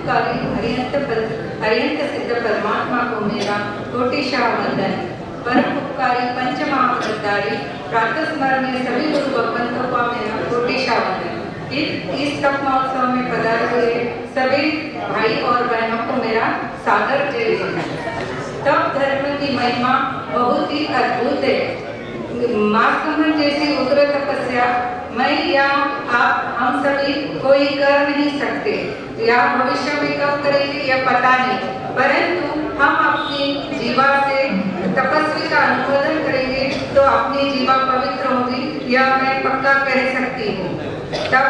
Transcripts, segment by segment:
परोपकारी अरिहंत सिद्ध परमात्मा को मेरा कोटिशाह वंदन। परम उपकारी पंच महाव्रतधारी प्रातः स्मरणीय सभी गुरु भगवंतों का मेरा कोटिशाह वंदन। इस तप महोत्सव में पधारे हुए सभी भाई और बहनों को मेरा सादर जय जयकार। तप धर्म की महिमा बहुत ही अद्भुत है। मार्कंडन जैसी उग्र तपस्या मैं या आप हम सभी कोई कर नहीं सकते, या भविष्य में कब करेंगे यह पता नहीं, परंतु हम अपनी जीवा से तपस्वी का अनुमोदन करेंगे तो अपनी जीवा पवित्र होगी, यह मैं पक्का कह सकती हूँ। तब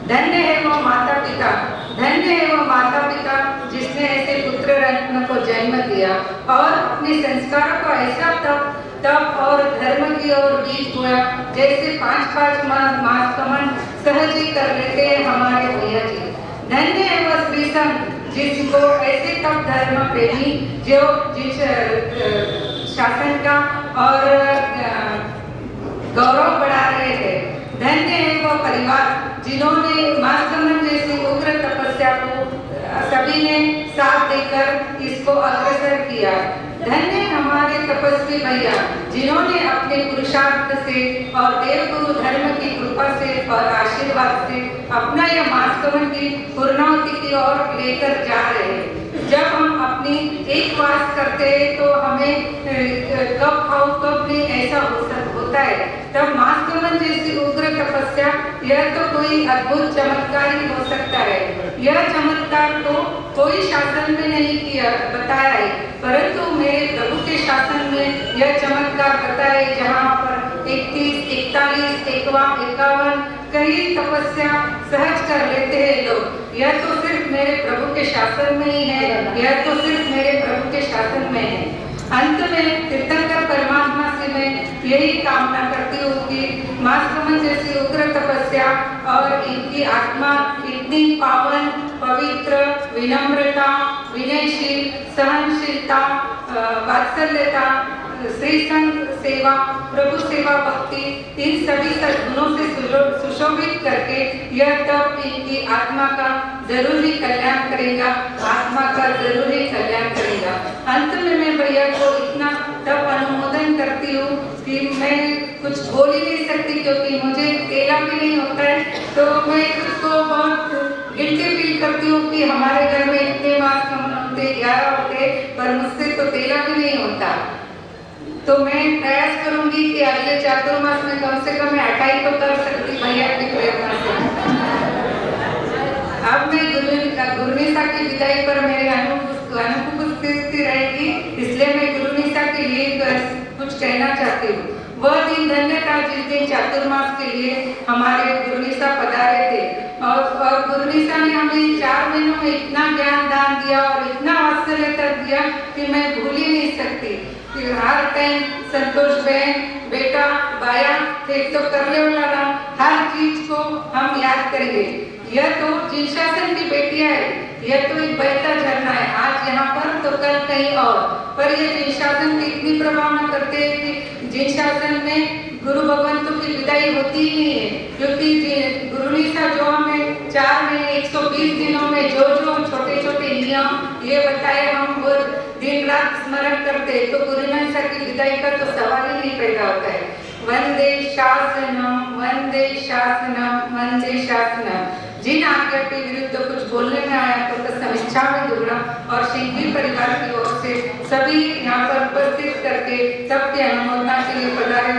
धन्य है वो माता पिता, धन्य है वो माता पिता जिसने ऐसे पुत्र रत्न को जन्म दिया और अपने संस्कारों को ऐसा तप और धर्म की ओर बीत हुआ जैसे 5-5 मास कमन सहज ही कर लेते हैं हमारे भैया जी। धन्य है वो श्री संत जिसको ऐसे तप धर्म प्रेमी जो जिस शासन का और गौरव बढ़ा रहे थे। धन्य है वो परिवार जिन्होंने मार्कंडन जैसी उग्र तपस्या को सभी ने साथ देकर इसको अग्रसर किया। धन्य हमारे तपस्वी भैया जिन्होंने अपने पुरुषार्थ से और देवगुरु धर्म की कृपा से और आशीर्वाद से अपना यह मार्कंडन की पूर्णाहुति की ओर लेकर जा रहे हैं। जब हम अपनी एक वास करते हैं तो हमें कब खाओ कब नहीं ऐसा होता है। तब मार्कंडन जैसी उग्र तपस्या यह तो कोई अद्भुत चमत्कार ही हो सकता है। यह चमत्कार तो कोई शासन में नहीं किया बताया है, परंतु मेरे प्रभु के शासन में यह चमत्कार बताया है, जहाँ पर 31, 41, 51 कई तपस्या सहज कर लेते हैं लोग। यह तो सिर्फ मेरे प्रभु के शासन में ही है, यह तो सिर्फ मेरे प्रभु के शासन में है। अंत में तीर्थंकर परमात्मा से मैं यही कामना करती हूँ कि मार्कंडन जैसी उग्र तपस्या और इनकी आत्मा इतनी पावन, पवित्र, विनम्रता, विनयशील, सहनशीलता, वात्सल्यता, श्री संघ सेवा, प्रभु सेवा, भक्ति, इन सभी सद्गुणों से सुशोभित करके यह तप इनकी आत्मा का जरूर ही कल्याण करेगा, आत्मा का जरूर ही कल्याण करेगा। अंत में मैं भैया को इतना तप अनुमोदन करती हूँ कि मैं कुछ बोल ही नहीं सकती, क्योंकि मुझे तेला भी नहीं होता है, तो मैं खुद को बहुत गिल्टी फील करती हूँ कि हमारे घर में इतने मास कम होते, 11 होते, पर मुझसे तो तेला भी नहीं होता। तो मैं प्रयास करूंगी कि अगले चातुर्मास में कम से कम 28 तो कर सकती भैया की प्रेरणा से। अब मैं गुरुनिशा की विदाई पर मेरे अनुपस्थिति रहेगी, इसलिए मैं गुरुनिशा के लिए कुछ कहना चाहती हूँ। वह दिन धन्य था जिस दिन चातुर्मास के लिए हमारे गुरुनिशा पधारे थे, और गुरुनिशा ने हमें 4 महीनों में इतना ज्ञान दान दिया और इतना वात्सल्य कर दिया कि मैं भूल ही नहीं सकती। हर टाइम संतोष बहन, बेटा, बाया, एक तो करने वाला, हर चीज को हम याद करेंगे। यह तो जिन शासन की बेटियां है, यह तो एक बहता झरना है, आज यहाँ पर तो कल कहीं और, पर यह जिन शासन की इतनी प्रभावना करते हैं कि जिन शासन में गुरु भगवंतों की विदाई होती ही नहीं है, क्योंकि गुरुनिशा जो हमें 4 महीने 120 दिनों में जो छोटे छोटे नियम ये बताए हम वो दिन रात स्मरण करते, तो गुरुनिशा की विदाई का तो सवाल ही नहीं पैदा होता है। वंदे शासनम, वंदे शासनम, वंदे शासनम। जिन आज्ञा के विरुद्ध कुछ बोलने में आया तो समीक्षा में दुगना और सिंघवी परिवार की ओर से सभी यहाँ पर उपस्थित करके सबके अनुमोदना के लिए पधारे